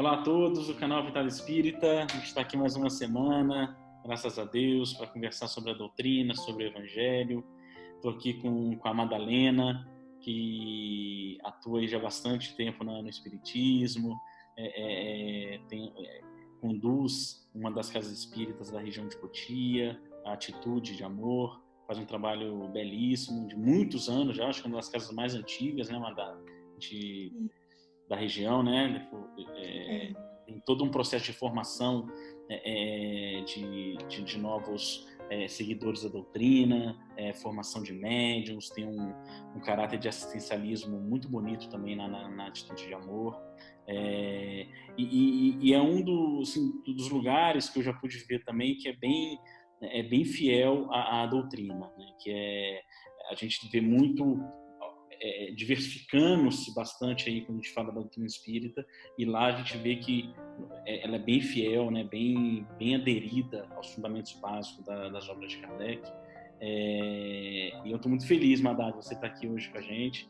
Olá a todos do canal Vital Espírita. A gente está aqui mais uma semana, graças a Deus, para conversar sobre a doutrina, sobre o Evangelho. Estou aqui com a Madalena, que atua aí já há bastante tempo no Espiritismo, conduz uma das casas espíritas da região de Cotia, a Atitude de Amor, faz um trabalho belíssimo, de muitos anos já, acho que é uma das casas mais antigas, né, Madalena? Da região, né? Tem todo um processo de formação de novos seguidores da doutrina, formação de médiuns, tem um caráter de assistencialismo muito bonito também na Atitude de Amor. E é um dos lugares que eu já pude ver também que é bem fiel à doutrina, né? Que a gente vê muito diversificando-se bastante aí quando a gente fala da doutrina espírita, e lá a gente vê que ela é bem fiel, né, bem aderida aos fundamentos básicos das obras de Kardec. E eu estou muito feliz, Madalena, você está aqui hoje com a gente.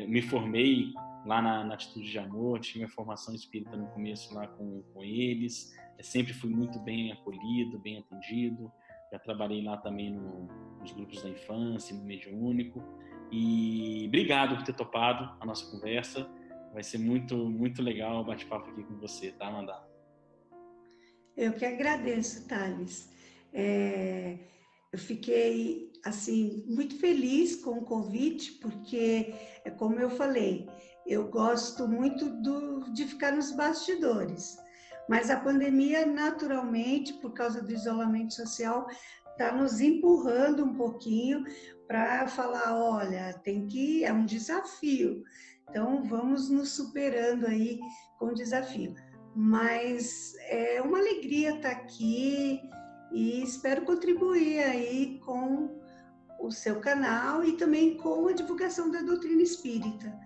Me formei lá na Atitude de Amor, tive minha formação espírita no começo lá com eles, sempre fui muito bem acolhido, bem atendido. Já trabalhei lá também nos grupos da infância, no mediúnico. E obrigado por ter topado a nossa conversa. Vai ser muito, muito legal o bate-papo aqui com você, tá, Amanda? Eu que agradeço, Thales. Eu fiquei, assim, muito feliz com o convite, porque, como eu falei, eu gosto muito de ficar nos bastidores. Mas a pandemia, naturalmente, por causa do isolamento social, está nos empurrando um pouquinho para falar, olha, é um desafio. Então, vamos nos superando aí com o desafio. Mas é uma alegria estar aqui e espero contribuir aí com o seu canal e também com a divulgação da doutrina espírita,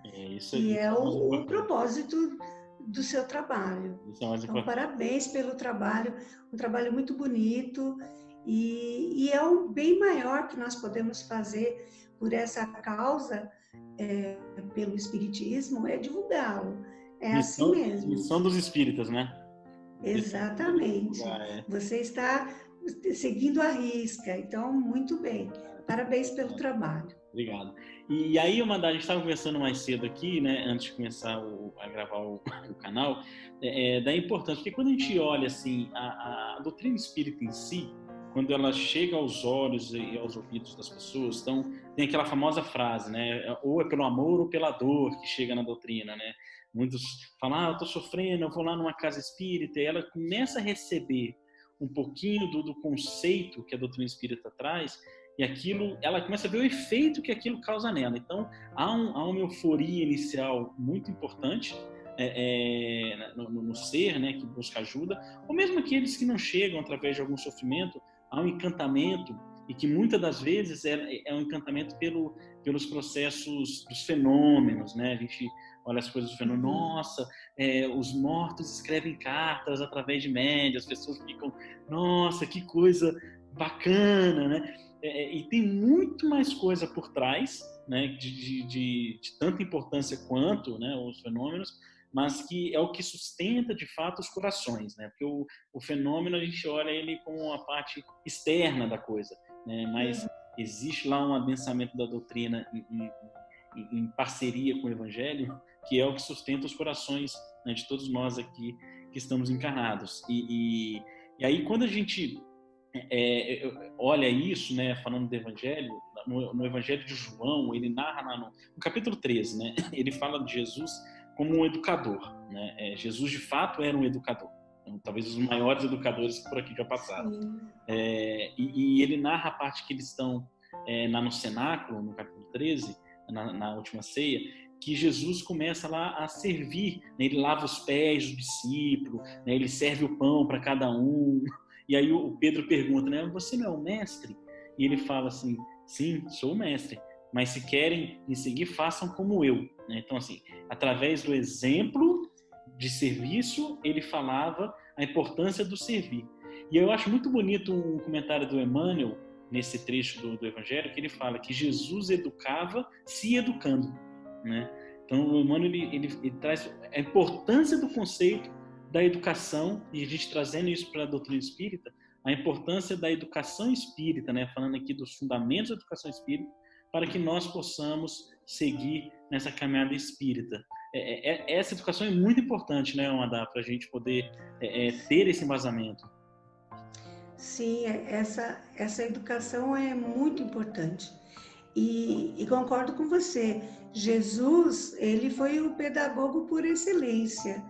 que é o propósito do seu trabalho. Então, parabéns pelo trabalho, um trabalho muito bonito e é um bem maior que nós podemos fazer por essa causa, pelo Espiritismo, é divulgá-lo. É assim mesmo. Missão dos espíritas, né? Exatamente. Você está seguindo a risca, então, muito bem. Parabéns pelo trabalho. Obrigado. E aí, Amanda, a gente estava conversando mais cedo aqui, né, antes de começar a gravar o canal, da importância, porque quando a gente olha assim, a doutrina espírita em si, quando ela chega aos olhos e aos ouvidos das pessoas, então tem aquela famosa frase, né, ou é pelo amor ou pela dor que chega na doutrina, né? Muitos falam, eu estou sofrendo, eu vou lá numa casa espírita, e ela começa a receber um pouquinho do conceito que a doutrina espírita traz, e ela começa a ver o efeito que aquilo causa nela. Então, há uma euforia inicial muito importante no ser, né, que busca ajuda, ou mesmo aqueles que não chegam através de algum sofrimento, há um encantamento, e que muitas das vezes é um encantamento pelos processos dos fenômenos, né? A gente olha as coisas do fenômeno, nossa, os mortos escrevem cartas através de médias, as pessoas ficam, nossa, que coisa bacana, né? E tem muito mais coisa por trás, né, de tanta importância quanto, né, os fenômenos, mas que é o que sustenta de fato os corações, né? Porque o fenômeno a gente olha ele como a parte externa da coisa, né? Mas existe lá um adensamento da doutrina em parceria com o Evangelho, que é o que sustenta os corações, né, de todos nós aqui que estamos encarnados. E aí quando a gente olha isso, né, falando do Evangelho, no Evangelho de João, ele narra no capítulo 13, né, ele fala de Jesus como um educador, né? Jesus de fato era um educador, talvez os maiores educadores que por aqui já passaram. E ele narra a parte que eles estão lá no cenáculo, no capítulo 13, na última ceia, que Jesus começa lá a servir, né? Ele lava os pés do discípulo, né? Ele serve o pão para cada um. E aí o Pedro pergunta, né, você não é o mestre? E ele fala assim, sim, sou o mestre, mas se querem me seguir, façam como eu, né? Então, assim, através do exemplo de serviço, ele falava a importância do servir. E eu acho muito bonito um comentário do Emmanuel, nesse trecho do Evangelho, que ele fala que Jesus educava se educando, né? Então, o Emmanuel ele traz a importância do conceito da educação, e a gente trazendo isso para a doutrina espírita, a importância da educação espírita, né? Falando aqui dos fundamentos da educação espírita, para que nós possamos seguir nessa caminhada espírita. Essa educação é muito importante, né, Amadá, para a gente poder ter esse embasamento. Sim, essa educação é muito importante. E concordo com você. Jesus, ele foi o pedagogo por excelência.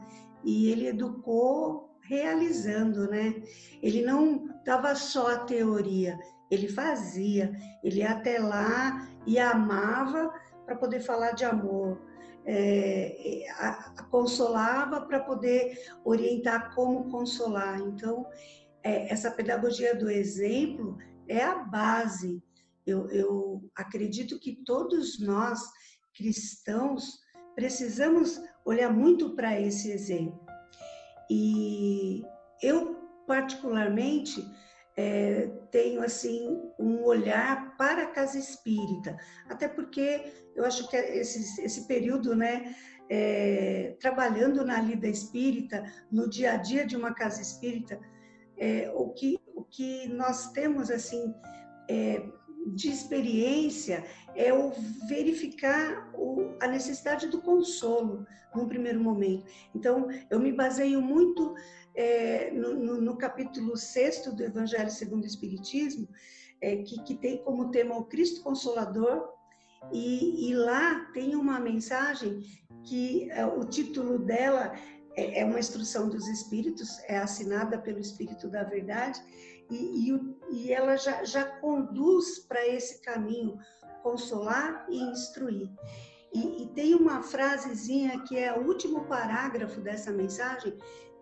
E ele educou realizando, né? Ele não dava só a teoria, ele fazia. Ele ia até lá e amava para poder falar de amor. Consolava para poder orientar como consolar. Então, essa pedagogia do exemplo é a base. Eu acredito que todos nós, cristãos, precisamos olhar muito para esse exemplo. E eu, particularmente, tenho assim um olhar para a casa espírita, até porque eu acho que esse período, né, trabalhando na lida espírita, no dia a dia de uma casa espírita, o que nós temos assim de experiência é o verificar a necessidade do consolo num primeiro momento. Então, eu me baseio muito no capítulo 6º do Evangelho segundo o Espiritismo, que tem como tema o Cristo Consolador, e lá tem uma mensagem que o título dela é uma instrução dos Espíritos, é assinada pelo Espírito da Verdade, e ela já conduz para esse caminho, consolar e instruir. E tem uma frasezinha que é o último parágrafo dessa mensagem,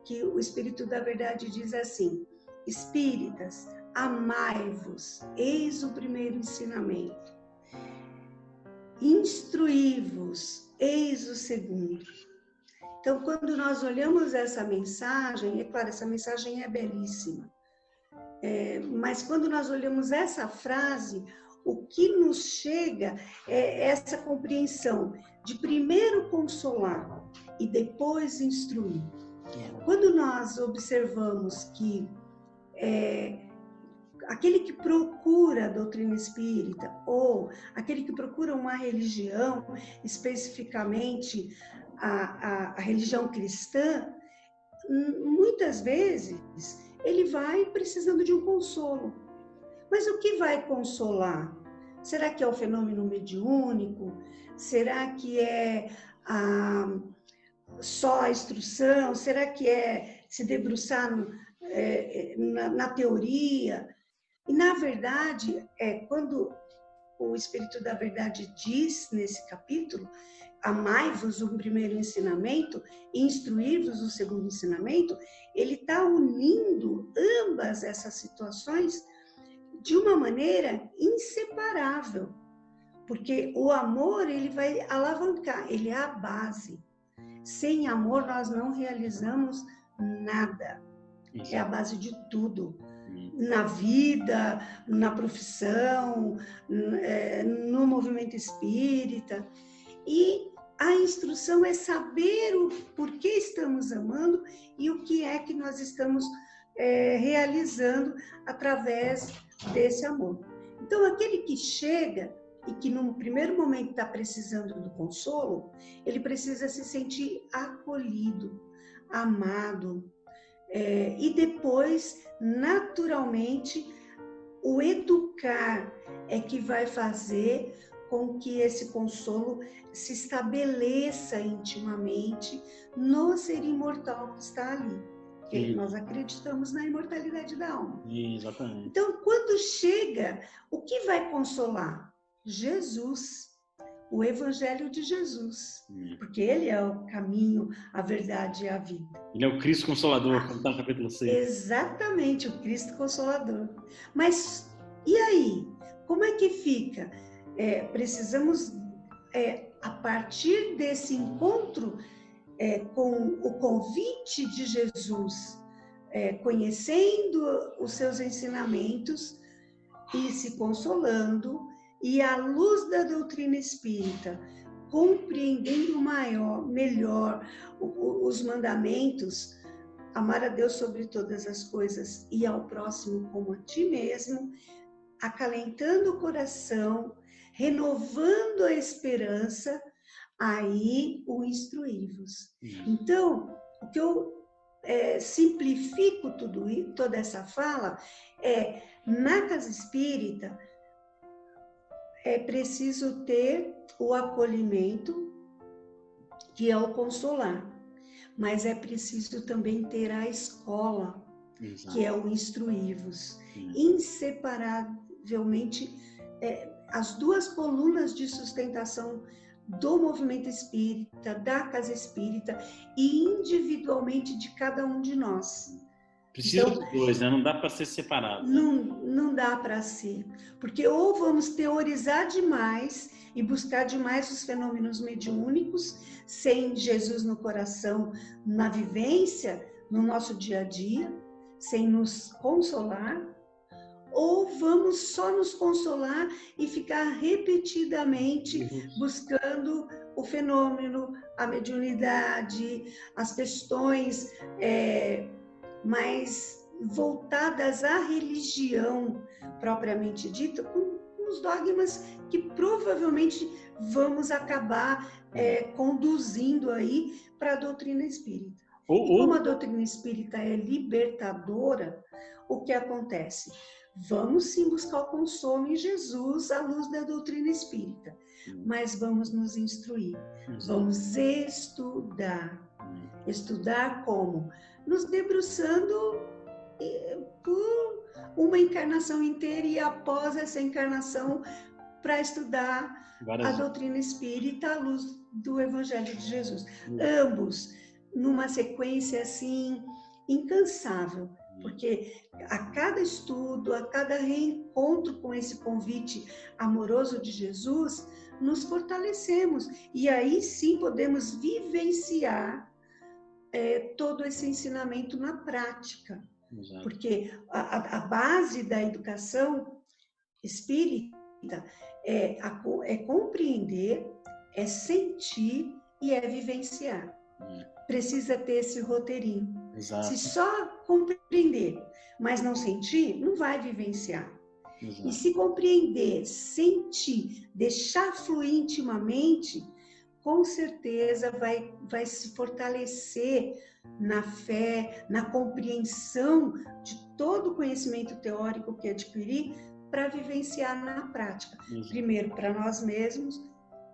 que o Espírito da Verdade diz assim: Espíritas, amai-vos, eis o primeiro ensinamento. Instruí-vos, eis o segundo. Então, quando nós olhamos essa mensagem, é claro, essa mensagem é belíssima, mas quando nós olhamos essa frase, o que nos chega é essa compreensão de primeiro consolar e depois instruir. Quando nós observamos que aquele que procura a doutrina espírita, ou aquele que procura uma religião, especificamente a religião cristã, muitas vezes ele vai precisando de um consolo. Mas o que vai consolar? Será que é o fenômeno mediúnico? Será que é só a instrução? Será que é se debruçar na teoria? E, na verdade, quando o Espírito da Verdade diz nesse capítulo, amai-vos o primeiro ensinamento e instruir-vos o segundo ensinamento, ele está unindo ambas essas situações de uma maneira inseparável, porque o amor ele vai alavancar, ele é a base. Sem amor nós não realizamos nada, é a base de tudo. Na vida, na profissão, no movimento espírita. E a instrução é saber o porquê estamos amando e o que é que nós estamos realizando através desse amor. Então, aquele que chega e que no primeiro momento está precisando do consolo, ele precisa se sentir acolhido, amado, e depois, naturalmente, o educar é que vai fazer com que esse consolo se estabeleça intimamente no ser imortal que está ali. Porque nós acreditamos na imortalidade da alma. Exatamente. Então, quando chega, o que vai consolar? Jesus. O Evangelho de Jesus, porque ele é o caminho, a verdade e a vida. Ele é o Cristo Consolador, como está no capítulo 6. Exatamente, o Cristo Consolador. Mas, e aí? Como é que fica? Precisamos, a partir desse encontro com o convite de Jesus, conhecendo os seus ensinamentos e se consolando, e à luz da doutrina espírita, compreendendo melhor os mandamentos, amar a Deus sobre todas as coisas e ao próximo como a ti mesmo, acalentando o coração, renovando a esperança, aí o instruí-vos. Então, o que eu simplifico toda essa fala é, na casa espírita, é preciso ter o acolhimento, que é o consolar, mas é preciso também ter a escola, Exato. que é o instruí-vos. Inseparavelmente, as duas colunas de sustentação do movimento espírita, da casa espírita e individualmente de cada um de nós. Precisa dos dois, né? Não dá para ser separado. Não dá para ser. Porque ou vamos teorizar demais e buscar demais os fenômenos mediúnicos, sem Jesus no coração, na vivência, no nosso dia a dia, sem nos consolar, ou vamos só nos consolar e ficar repetidamente buscando o fenômeno, a mediunidade, as questões mais voltadas à religião propriamente dita, com os dogmas que provavelmente vamos acabar conduzindo aí para a doutrina espírita. E como a doutrina espírita é libertadora, o que acontece? Vamos sim buscar o consolo em Jesus à luz da doutrina espírita, mas vamos nos instruir, vamos estudar. Estudar como? Nos debruçando por uma encarnação inteira e após essa encarnação para estudar a doutrina espírita à luz do Evangelho de Jesus. Ambos numa sequência assim incansável, porque a cada estudo, a cada reencontro com esse convite amoroso de Jesus, nos fortalecemos e aí sim podemos vivenciar todo esse ensinamento na prática. Exato. Porque a base da educação espírita é compreender, é sentir e é vivenciar. Precisa ter esse roteirinho. Exato. Se só compreender, mas não sentir, não vai vivenciar. Exato. E se compreender, sentir, deixar fluir intimamente, com certeza vai se fortalecer na fé, na compreensão de todo o conhecimento teórico que adquirir para vivenciar na prática. Exato. Primeiro para nós mesmos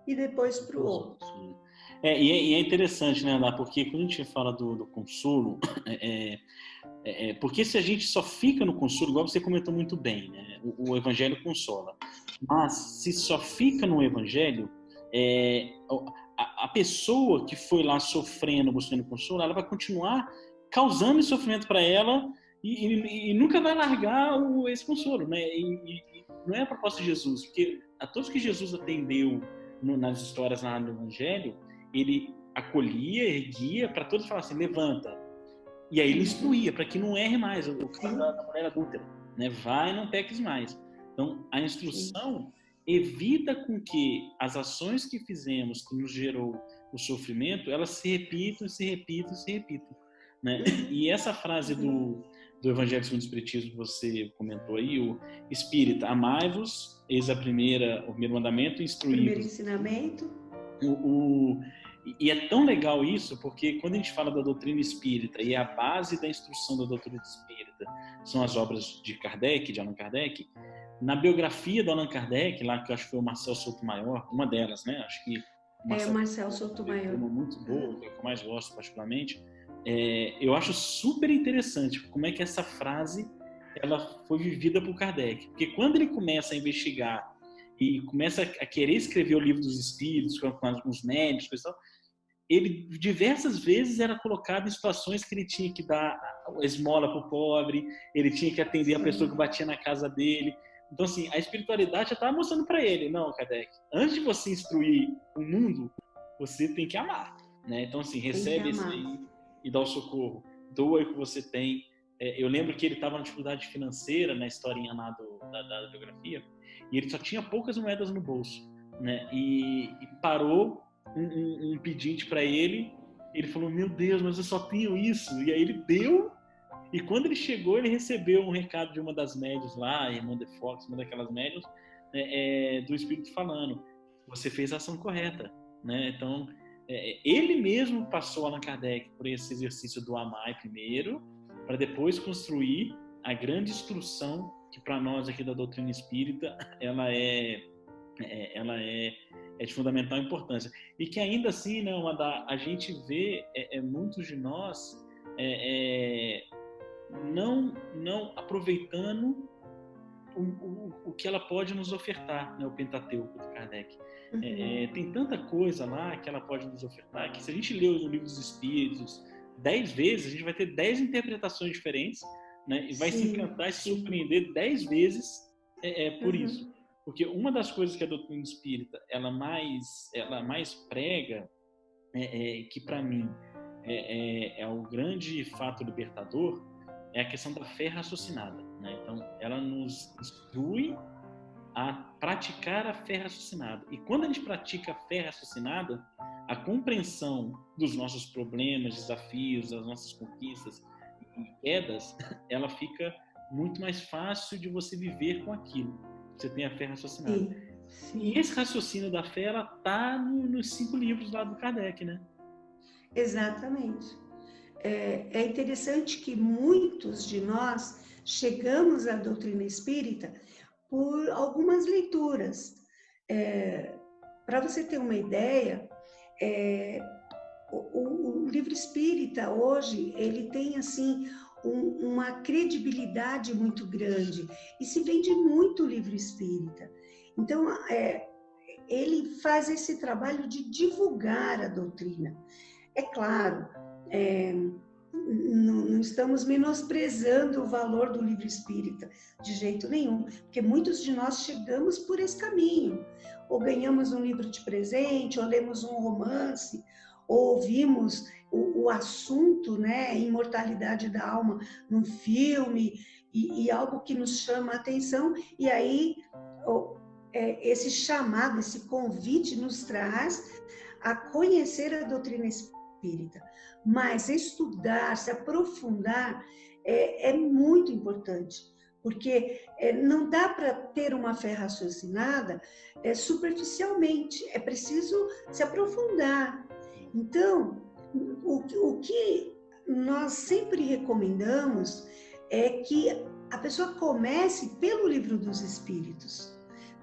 e depois para o outro. E é interessante, né, Ana? Porque quando a gente fala do consolo, porque se a gente só fica no consolo, igual você comentou muito bem, né? O Evangelho consola. Mas se só fica no Evangelho, a pessoa que foi lá sofrendo, buscando consolo, ela vai continuar causando esse sofrimento para ela e nunca vai largar esse consolo, né? E não é a proposta de Jesus, porque a todos que Jesus atendeu nas histórias lá no Evangelho, ele acolhia, erguia, para todos falar assim, levanta. E aí ele instruía, para que não erre mais, o caso da mulher adúltera, né? Vai, não peques mais. Então, a instrução evita com que as ações que fizemos, que nos gerou o sofrimento, elas se repitam, né? E essa frase do Evangelho segundo o Espiritismo que você comentou aí, o Espírita, amai-vos, eis o primeiro mandamento, instruí-vos. Primeiro ensinamento. E é tão legal isso, porque quando a gente fala da doutrina espírita e a base da instrução da doutrina espírita são as obras de Kardec, de Allan Kardec, na biografia do Allan Kardec, lá que eu acho que foi o Marcel Sotomayor, uma delas, né? Acho que o Marcel Sotomayor. Uma muito boa, que eu mais gosto particularmente. Eu acho super interessante como é que essa frase ela foi vivida por Kardec. Porque quando ele começa a investigar e começa a querer escrever o livro dos espíritos com os médicos, pessoal, ele diversas vezes era colocado em situações que ele tinha que dar esmola para o pobre, ele tinha que atender a pessoa que batia na casa dele. Então, assim, a espiritualidade já estava mostrando para ele, não, Kardec, antes de você instruir o mundo, você tem que amar, né? Então, assim, recebe isso aí e dá o socorro, doa o que você tem. Eu lembro que ele estava na dificuldade financeira, na historinha lá da biografia, e ele só tinha poucas moedas no bolso, né? E parou um pedinte para ele. Ele falou, meu Deus, mas eu só tenho isso. E aí ele deu. E quando ele chegou, ele recebeu um recado de uma das médiuns lá, a irmã de Fox, uma daquelas médiuns, do Espírito falando, você fez a ação correta, né? Então, ele mesmo passou, Allan Kardec, por esse exercício do amar primeiro, para depois construir a grande instrução que para nós aqui da doutrina espírita, ela é de fundamental importância. E que ainda assim, né, a gente vê muitos de nós não aproveitando o que ela pode nos ofertar, né, o Pentateuco do Kardec. Tem tanta coisa lá que ela pode nos ofertar, que se a gente ler o Livro dos Espíritos 10 vezes, a gente vai ter 10 interpretações diferentes, né, e vai se encantar e se surpreender 10 vezes por isso. Porque uma das coisas que a doutrina espírita ela mais prega, que para mim é o grande fato libertador, é a questão da fé raciocinada, né? Então, ela nos instrui a praticar a fé raciocinada. E quando a gente pratica a fé raciocinada, a compreensão dos nossos problemas, desafios, das nossas conquistas e quedas, ela fica muito mais fácil de você viver com aquilo. Você tem a fé raciocinada. Sim. E esse raciocínio da fé, ela está nos 5 livros lá do Kardec, né? Exatamente. É interessante que muitos de nós chegamos à doutrina espírita por algumas leituras. Para você ter uma ideia, o livro espírita hoje, ele tem assim uma credibilidade muito grande e se vende muito livro espírita. Então, ele faz esse trabalho de divulgar a doutrina. É claro, não estamos menosprezando o valor do livro espírita, de jeito nenhum, porque muitos de nós chegamos por esse caminho, ou ganhamos um livro de presente, ou lemos um romance, ou ouvimos o assunto, né, imortalidade da alma, num filme, e algo que nos chama a atenção, e aí esse chamado, esse convite nos traz a conhecer a doutrina espírita. Mas estudar, se aprofundar, é muito importante, porque não dá para ter uma fé raciocinada superficialmente, é preciso se aprofundar. Então, o que nós sempre recomendamos é que a pessoa comece pelo Livro dos Espíritos,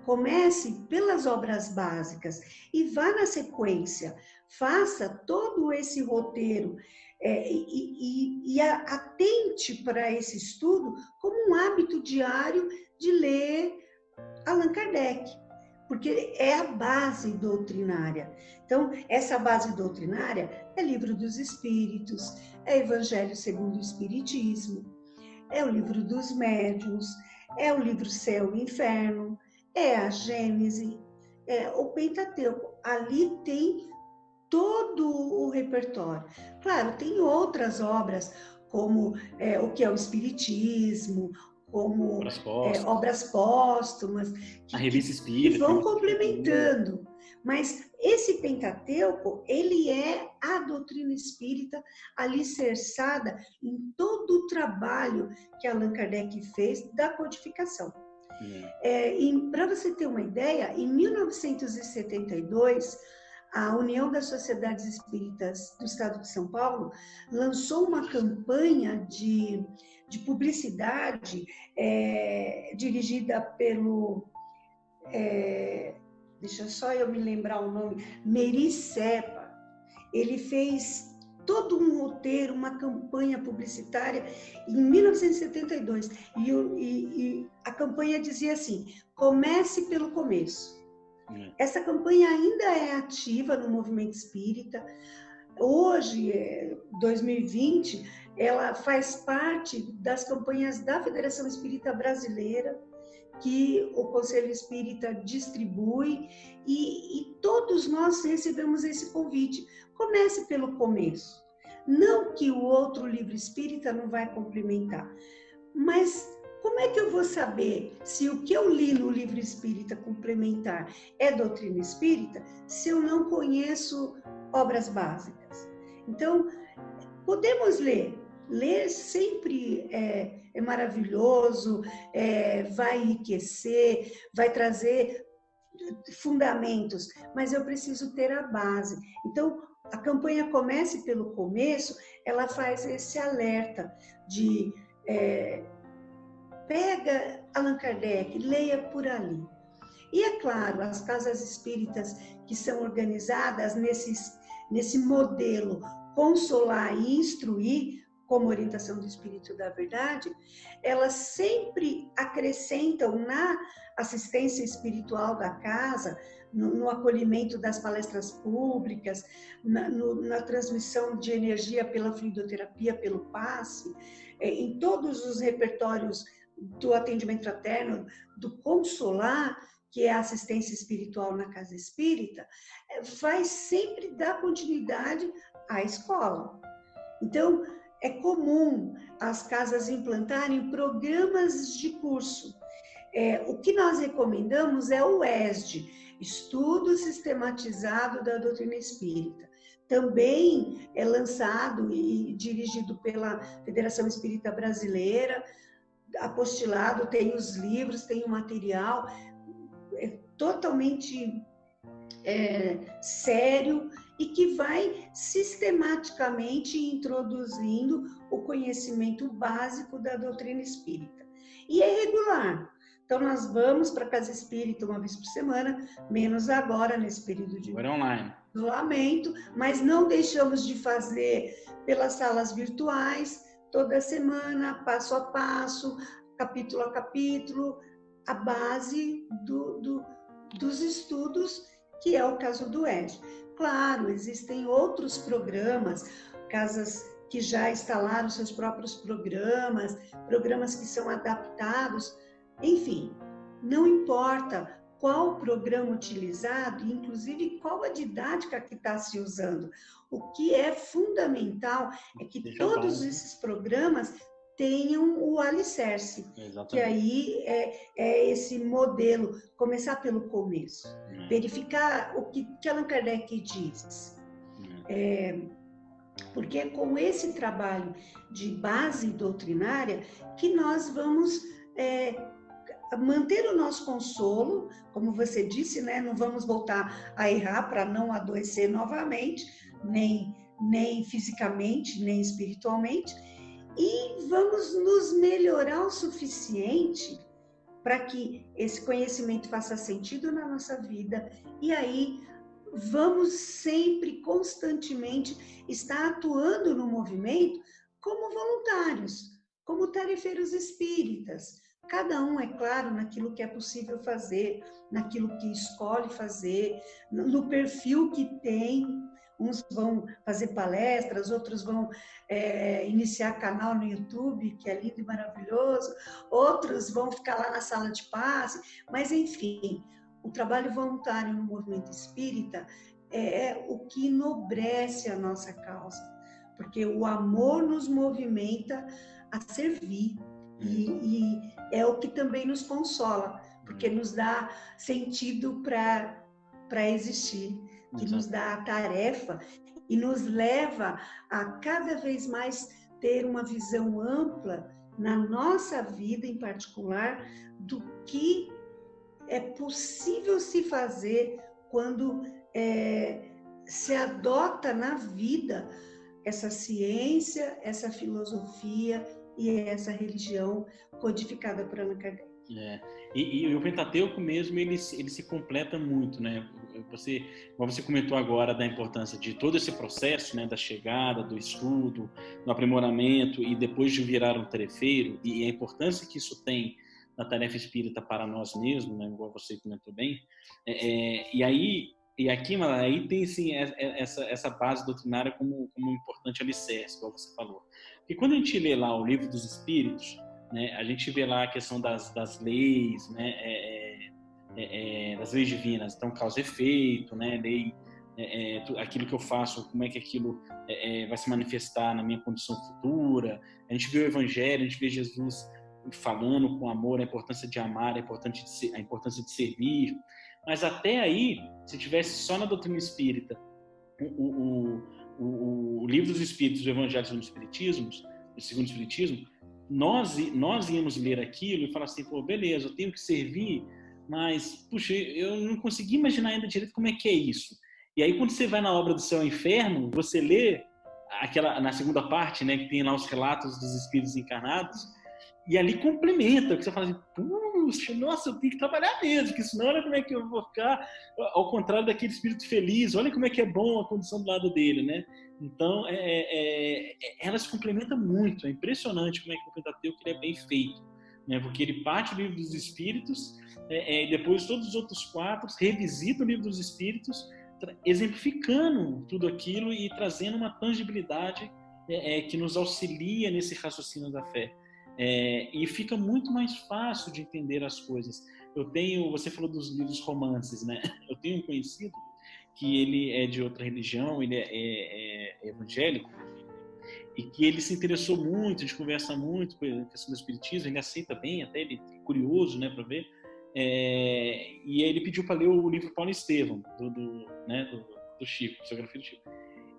comece pelas obras básicas e vá na sequência, faça todo esse roteiro e atente para esse estudo como um hábito diário de ler Allan Kardec, porque é a base doutrinária. Então, essa base doutrinária é Livro dos Espíritos, é Evangelho segundo o Espiritismo, é o Livro dos Médiuns, é o livro Céu e Inferno, é a Gênese, é o Pentateuco. Ali tem todo o repertório. Claro, tem outras obras, como o que é o Espiritismo, como obras póstumas, a Revista Espírita, que vão complementando. Mas esse Pentateuco, ele é a doutrina espírita alicerçada em todo o trabalho que Allan Kardec fez da codificação. Para você ter uma ideia, em 1972, a União das Sociedades Espíritas do Estado de São Paulo lançou uma campanha de publicidade dirigida pelo... deixa só eu me lembrar o nome, Meri Sepa. Ele fez todo um roteiro, uma campanha publicitária em 1972. E a campanha dizia assim: comece pelo começo. Essa campanha ainda é ativa no movimento espírita. Hoje, 2020, ela faz parte das campanhas da Federação Espírita Brasileira, que o Conselho Espírita distribui, e todos nós recebemos esse convite. Comece pelo começo. Não que o outro livro espírita não vai complementar, mas como é que eu vou saber se o que eu li no livro espírita complementar é doutrina espírita, se eu não conheço obras básicas? Então, podemos ler. Ler sempre é maravilhoso, vai enriquecer, vai trazer fundamentos, mas eu preciso ter a base. Então, a campanha Comece pelo Começo, ela faz esse alerta de pega Allan Kardec, leia por ali. E é claro, as casas espíritas que são organizadas nesse modelo consolar e instruir, como orientação do Espírito da Verdade, elas sempre acrescentam na assistência espiritual da casa, no acolhimento das palestras públicas, na transmissão de energia pela fluidoterapia, pelo passe, em todos os repertórios do atendimento fraterno, do consolar, que é a assistência espiritual na casa espírita, vai sempre dar continuidade à escola. Então, é comum as casas implantarem programas de curso. O que nós recomendamos é o ESD, Estudo Sistematizado da Doutrina Espírita. Também é lançado e dirigido pela Federação Espírita Brasileira, apostilado, tem os livros, tem o material, é totalmente sério e que vai sistematicamente introduzindo o conhecimento básico da doutrina espírita. E é regular. Então, nós vamos para a Casa Espírita uma vez por semana, menos agora, nesse período de isolamento, mas não deixamos de fazer pelas salas virtuais, toda semana, passo a passo, capítulo a capítulo, a base dos estudos, que é o caso do ED. Claro, existem outros programas, casas que já instalaram seus próprios programas, programas que são adaptados, enfim, não importa qual programa utilizado, inclusive qual a didática que está se usando. O que é fundamental é que todos esses programas tenham o alicerce, exatamente, que aí é esse modelo, começar pelo começo, verificar o que Allan Kardec diz. Porque é com esse trabalho de base doutrinária que nós vamos manter o nosso consolo, como você disse, né? Não vamos voltar a errar para não adoecer novamente, nem fisicamente, nem espiritualmente, e vamos nos melhorar o suficiente para que esse conhecimento faça sentido na nossa vida, e aí vamos sempre, constantemente, estar atuando no movimento como voluntários, como tarefeiros espíritas. Cada um, é claro, naquilo que é possível fazer, naquilo que escolhe fazer, no perfil que tem. Uns vão fazer palestras, outros vão iniciar canal no YouTube, que é lindo e maravilhoso, outros vão ficar lá na sala de passe, mas enfim, o trabalho voluntário no movimento espírita é o que enobrece a nossa causa, porque o amor nos movimenta a servir, e é o que também nos consola, porque nos dá sentido para existir, que nos dá a tarefa e nos leva a cada vez mais ter uma visão ampla na nossa vida em particular do que é possível se fazer quando se adota na vida essa ciência, essa filosofia e essa religião codificada por Allan Kardec. E o Pentateuco mesmo, ele se completa muito, né? Como você comentou agora da importância de todo esse processo, né? Da chegada, do estudo, do aprimoramento e depois de virar um tarefeiro, e a importância que isso tem na tarefa espírita para nós mesmos, né? Igual você comentou bem. E aqui tem sim essa base doutrinária como um importante alicerce, igual você falou. Porque quando a gente lê lá o Livro dos Espíritos, né, a gente vê lá a questão das leis, né, das leis divinas, então causa e efeito, né, lei, aquilo que eu faço, como é que aquilo vai se manifestar na minha condição futura. A gente vê o Evangelho, a gente vê Jesus falando com amor a importância de amar, a importância de servir, mas até aí, se tivesse só na doutrina espírita o livro dos Espíritos, o Evangelho segundo o Espiritismo, nós íamos ler aquilo e falar assim, pô, beleza, eu tenho que servir, mas, puxa, eu não consegui imaginar ainda direito como é que é isso. E aí, quando você vai na obra do Céu e Inferno, você lê na segunda parte, né, que tem lá os relatos dos espíritos encarnados, e ali complementa, que você fala assim, puxa, nossa, eu tenho que trabalhar mesmo, porque senão olha como é que eu vou ficar, ao contrário daquele espírito feliz, olha como é que é bom a condição do lado dele, né? Então, ela se complementa muito, é impressionante como é que o Pentateuco ele é bem feito, né? Porque ele parte do livro dos Espíritos, e depois todos os outros 4 revisitam o livro dos Espíritos, exemplificando tudo aquilo e trazendo uma tangibilidade que nos auxilia nesse raciocínio da fé. E fica muito mais fácil de entender as coisas. Você falou dos livros romances, né? Eu tenho um conhecido que ele é de outra religião, ele é evangélico, e que ele se interessou muito, a gente conversa muito com a questão do espiritismo, ele aceita bem, até ele é curioso, né, para ver. E aí ele pediu para ler o livro Paulo Estevam, do Chico, Psicografia do Chico.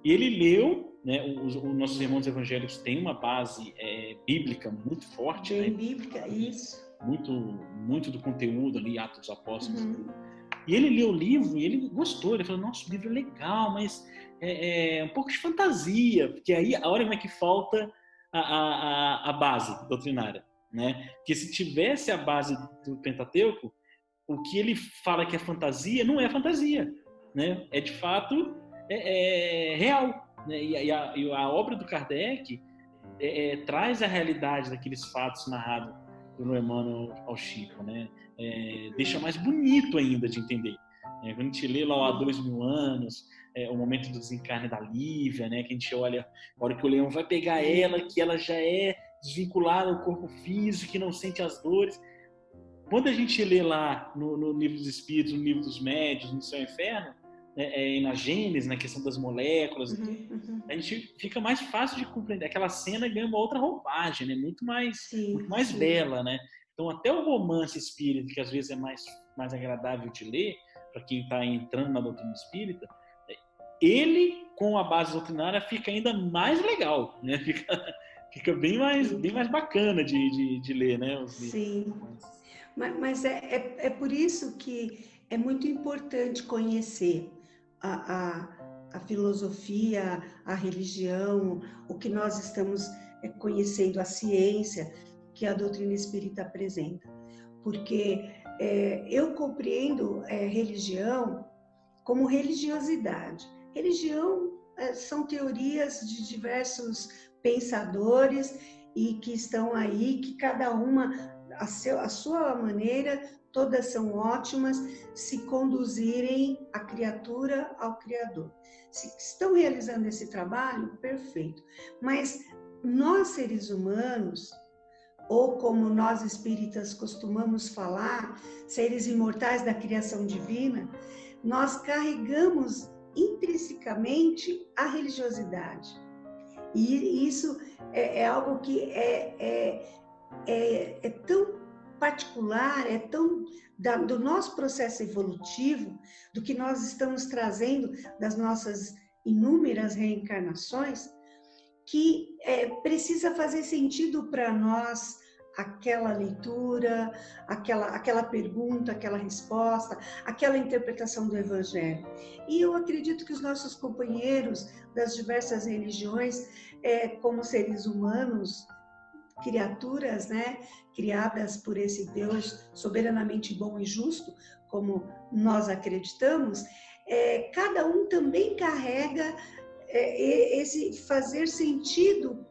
E ele leu, né, os nossos irmãos evangélicos têm uma base bíblica muito forte. Bem, né? bíblica, isso. Muito do conteúdo ali, Atos dos Apóstolos. E ele leu o livro e ele gostou, ele falou, nossa, o livro é legal, mas é um pouco de fantasia, porque aí a hora como é que falta a base doutrinária, né? Porque se tivesse a base do Pentateuco, o que ele fala que é fantasia não é fantasia, né? É de fato real, né? E a obra do Kardec traz a realidade daqueles fatos narrados pelo Emmanuel ao Chico, né? Deixa mais bonito ainda de entender. Quando a gente lê lá há 2000 anos, o momento do desencarne da Lívia, né? Que a gente olha, a hora que o leão vai pegar ela, que ela já é desvinculada ao corpo físico, que não sente as dores. Quando a gente lê lá no livro dos Espíritos, no livro dos Médiuns, no Céu e Inferno, e na Gênesis, na questão das moléculas, a gente fica mais fácil de compreender. Aquela cena ganha uma outra roupagem, né? Muito mais bela, né? Então, até o romance espírita, que às vezes é mais agradável de ler, para quem está entrando na doutrina espírita, ele, com a base doutrinária, fica ainda mais legal, né? Fica bem mais bacana de ler, né? Os livros. Sim, mas é por isso que é muito importante conhecer a filosofia, a religião, o que nós estamos conhecendo, a ciência que a doutrina espírita apresenta. Porque eu compreendo religião como religiosidade. Religião são teorias de diversos pensadores e que estão aí, que cada uma, a sua maneira, todas são ótimas, se conduzirem a criatura ao Criador. Se estão realizando esse trabalho, perfeito. Mas nós, seres humanos, ou como nós espíritas costumamos falar, seres imortais da criação divina, nós carregamos intrinsecamente a religiosidade. E isso é algo que é tão particular, é tão do nosso processo evolutivo, do que nós estamos trazendo das nossas inúmeras reencarnações, que precisa fazer sentido para nós aquela leitura, aquela pergunta, aquela resposta, aquela interpretação do Evangelho. E eu acredito que os nossos companheiros das diversas religiões, como seres humanos, criaturas, né, criadas por esse Deus soberanamente bom e justo, como nós acreditamos, cada um também carrega esse fazer sentido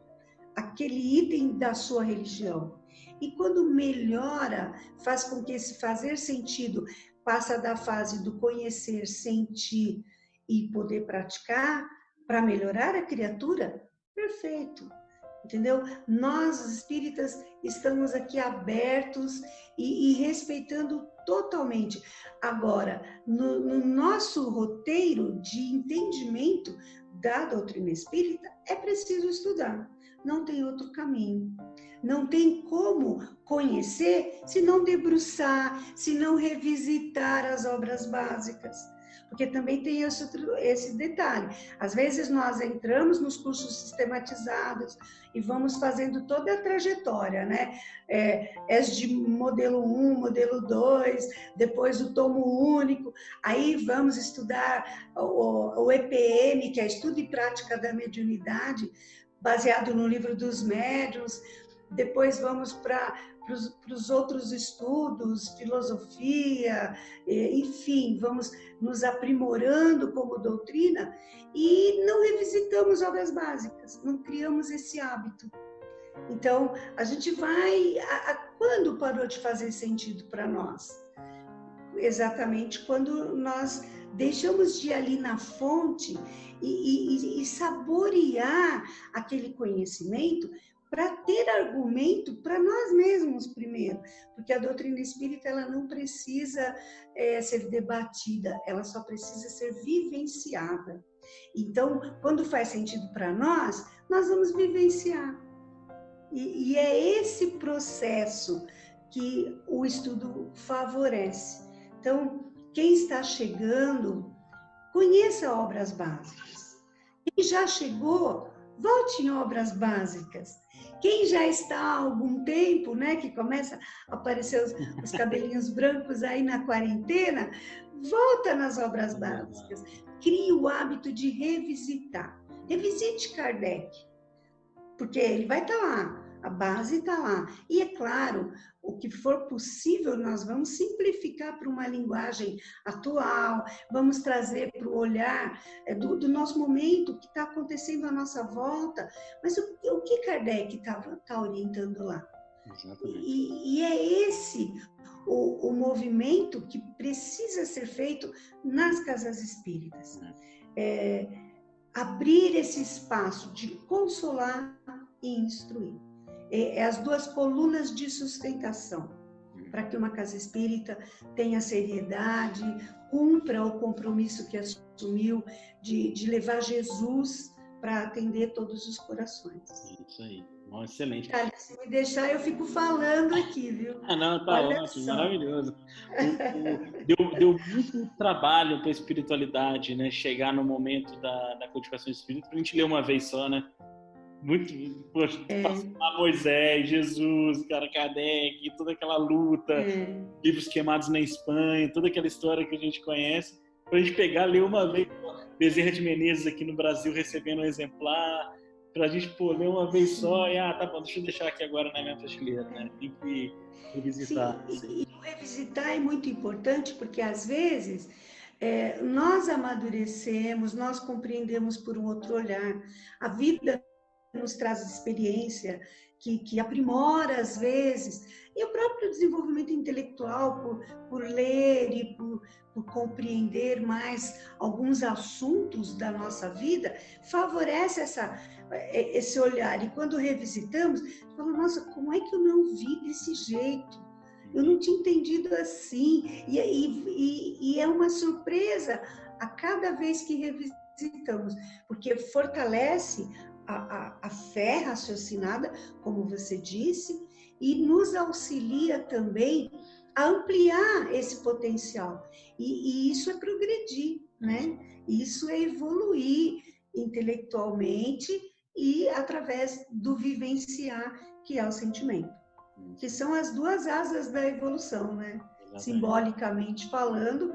aquele item da sua religião. E quando melhora, faz com que esse fazer sentido passa da fase do conhecer, sentir e poder praticar para melhorar a criatura, perfeito. Entendeu? Nós, os espíritas, estamos aqui abertos e respeitando totalmente. Agora, no nosso roteiro de entendimento da doutrina espírita, é preciso estudar. Não tem outro caminho. não tem como conhecer se não debruçar, se não revisitar as obras básicas. Porque também tem esse detalhe. Às vezes nós entramos nos cursos sistematizados e vamos fazendo toda a trajetória, né? De modelo 1, modelo 2, depois o tomo único, aí vamos estudar o EPM, que é Estudo e Prática da Mediunidade, baseado no Livro dos Médiuns. Depois vamos para os outros estudos, filosofia, enfim, vamos nos aprimorando como doutrina e não revisitamos obras básicas, não criamos esse hábito. Então, a gente vai... Quando parou de fazer sentido para nós? Exatamente quando nós deixamos de ir ali na fonte e saborear aquele conhecimento para ter argumento para nós mesmos primeiro, porque a doutrina espírita ela não precisa ser debatida, ela só precisa ser vivenciada. Então, quando faz sentido para nós, nós vamos vivenciar. E é esse processo que o estudo favorece. Então, quem está chegando, conheça obras básicas. Quem já chegou, volte em obras básicas. Quem já está há algum tempo, né, que começa a aparecer os cabelinhos brancos aí na quarentena, volta nas obras básicas. Crie o hábito de revisitar. Revisite Kardec, porque ele vai estar lá, a base está lá. E é claro, o que for possível, nós vamos simplificar para uma linguagem atual, vamos trazer para o olhar do nosso momento, que está acontecendo à nossa volta. Mas o que Kardec está orientando lá? Exatamente. E é esse o movimento que precisa ser feito nas casas espíritas. Abrir esse espaço de consolar e instruir. As duas colunas de sustentação, para que uma casa espírita tenha seriedade, cumpra o compromisso que assumiu de levar Jesus para atender todos os corações. Isso aí, excelente. Cara, se me deixar, eu fico falando aqui, viu? Não, tá ótimo, maravilhoso. Deu muito trabalho para a espiritualidade, né? Chegar no momento da codificação espírita, para a gente ler uma vez só, né? Muito, poxa, passar Moisés, Jesus, Kardec, toda aquela luta, livros queimados na Espanha, toda aquela história que a gente conhece, para a gente pegar, ler uma vez, Bezerra de Menezes aqui no Brasil recebendo um exemplar, para a gente ler uma vez só e, tá bom, deixa eu deixar aqui agora na minha prateleira, né? Tem que revisitar. Sim, e revisitar é muito importante, porque às vezes nós amadurecemos, nós compreendemos por um outro olhar. A vida nos traz experiência que aprimora às vezes, e o próprio desenvolvimento intelectual por ler e por compreender mais alguns assuntos da nossa vida, favorece esse olhar. E quando revisitamos, fala, nossa, como é que eu não vi desse jeito? Eu não tinha entendido assim. E é uma surpresa a cada vez que revisitamos, porque fortalece a fé raciocinada, como você disse, e nos auxilia também a ampliar esse potencial. E isso é progredir, né? Isso é evoluir intelectualmente e através do vivenciar, que é o sentimento. Que são as duas asas da evolução, né? Exatamente. Simbolicamente falando,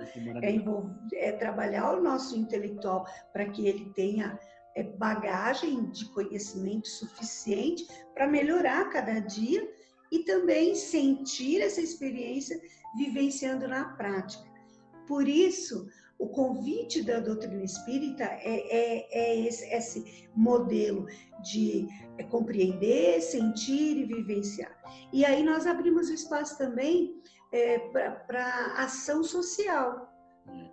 é trabalhar o nosso intelectual para que ele tenha bagagem de conhecimento suficiente para melhorar cada dia e também sentir essa experiência vivenciando na prática. Por isso, o convite da doutrina espírita é esse modelo de compreender, sentir e vivenciar. E aí nós abrimos espaço também para ação social.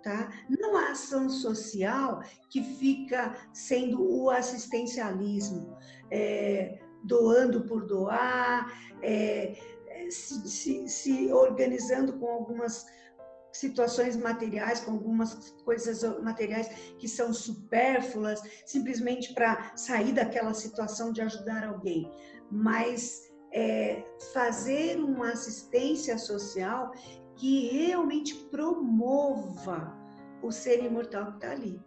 Tá? Não há ação social que fica sendo o assistencialismo, doando por doar, se organizando com algumas situações materiais, com algumas coisas materiais que são supérfluas, simplesmente para sair daquela situação de ajudar alguém. Mas fazer uma assistência social que realmente promova o ser imortal que está ali.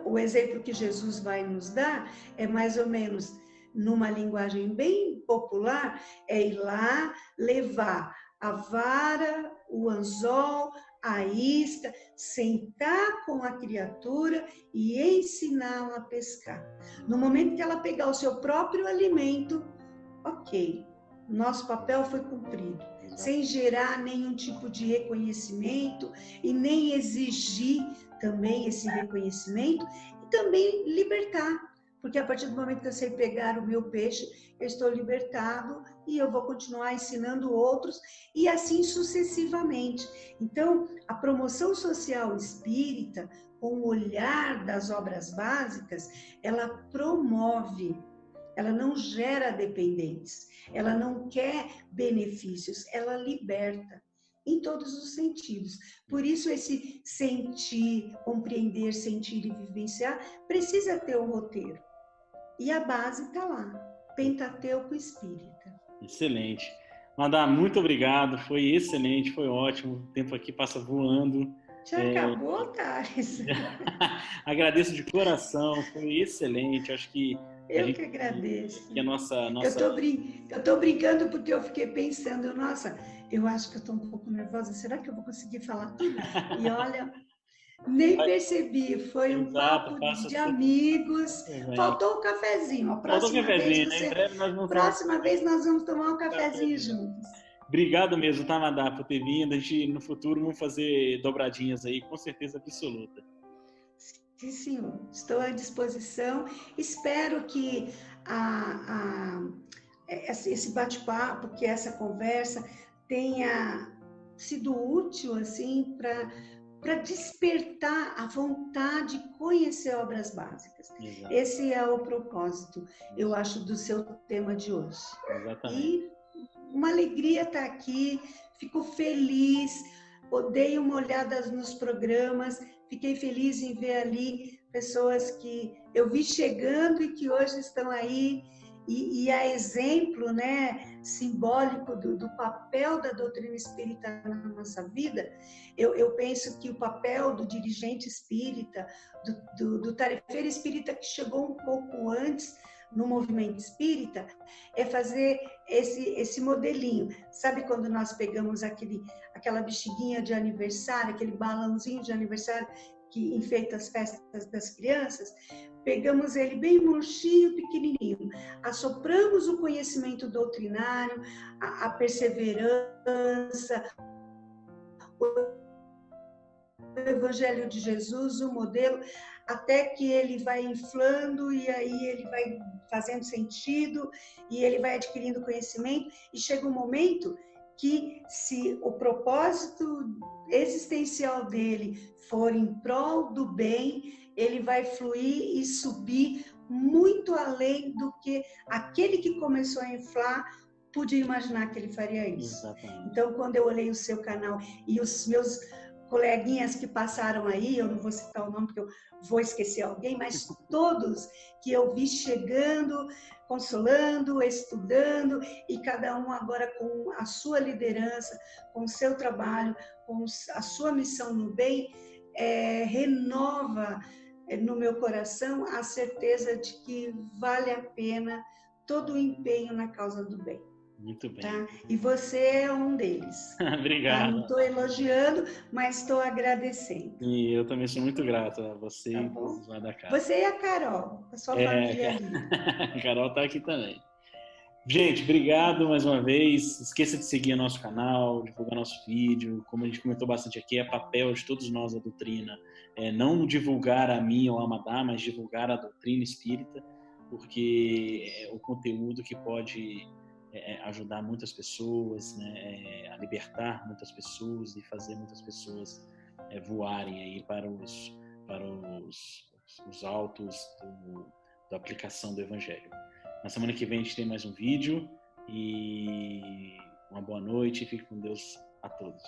O exemplo que Jesus vai nos dar é mais ou menos, numa linguagem bem popular, é ir lá levar a vara, o anzol, a isca, sentar com a criatura e ensiná-la a pescar. No momento que ela pegar o seu próprio alimento, ok, nosso papel foi cumprido, sem gerar nenhum tipo de reconhecimento e nem exigir também esse reconhecimento e também libertar, porque a partir do momento que eu sei pegar o meu peixe, eu estou libertado e eu vou continuar ensinando outros e assim sucessivamente. Então, a promoção social espírita, com o olhar das obras básicas, ela promove, ela não gera dependentes, ela não quer benefícios, ela liberta em todos os sentidos. Por isso esse sentir, compreender, sentir e vivenciar precisa ter um roteiro. E a base está lá, Pentateuco Espírita. Excelente. Madá, muito obrigado, foi excelente, foi ótimo, o tempo aqui passa voando. Já acabou, Thales? Agradeço de coração, foi excelente, acho que eu que agradeço. Que a nossa... Eu tô brincando porque eu fiquei pensando, nossa, eu acho que eu tô um pouco nervosa, será que eu vou conseguir falar tudo? E olha, nem percebi, foi um papo de amigos. Faltou o cafezinho. A próxima vez nós vamos tomar um cafezinho juntos. Obrigado mesmo, tá, Madá, por ter vindo. A gente, no futuro, vamos fazer dobradinhas aí, com certeza absoluta. Sim, senhor. Estou à disposição. Espero que esse bate-papo, que essa conversa tenha sido útil assim para despertar a vontade de conhecer obras básicas. Exato. Esse é o propósito, eu acho, do seu tema de hoje. Exatamente. E uma alegria estar aqui, fico feliz, dei uma olhada nos programas, fiquei feliz em ver ali pessoas que eu vi chegando e que hoje estão aí, e a exemplo, né, simbólico do papel da doutrina espírita na nossa vida. Eu penso que o papel do dirigente espírita, do tarefeiro espírita que chegou um pouco antes no movimento espírita, é fazer esse modelinho. Sabe quando nós pegamos aquela bexiguinha de aniversário, aquele balãozinho de aniversário que enfeita as festas das crianças? Pegamos ele bem murchinho, pequenininho, assopramos o conhecimento doutrinário, a perseverança, o Evangelho de Jesus, o modelo, até que ele vai inflando e aí ele vai fazendo sentido e ele vai adquirindo conhecimento e chega um momento que, se o propósito existencial dele for em prol do bem, ele vai fluir e subir muito além do que aquele que começou a inflar podia imaginar que ele faria isso. Exatamente. Então, quando eu olhei o seu canal e os meus coleguinhas que passaram aí, eu não vou citar o nome porque eu vou esquecer alguém, mas todos que eu vi chegando, consolando, estudando, e cada um agora com a sua liderança, com o seu trabalho, com a sua missão no bem, renova no meu coração a certeza de que vale a pena todo o empenho na causa do bem. Muito bem. Tá? E você é um deles. Obrigado. Tá? Não estou elogiando, mas estou agradecendo. E eu também sou muito grato a você tá e todos lá da casa. Você e a Carol, a sua família ali. A Carol está aqui também. Gente, obrigado mais uma vez. Esqueça de seguir o nosso canal, divulgar nosso vídeo. Como a gente comentou bastante aqui, é papel de todos nós a doutrina. Não divulgar a mim ou a Madá, mas divulgar a doutrina espírita, porque é o conteúdo que pode ajudar muitas pessoas, né, a libertar muitas pessoas e fazer muitas pessoas voarem aí para os altos da aplicação do Evangelho. Na semana que vem a gente tem mais um vídeo e uma boa noite e fique com Deus a todos.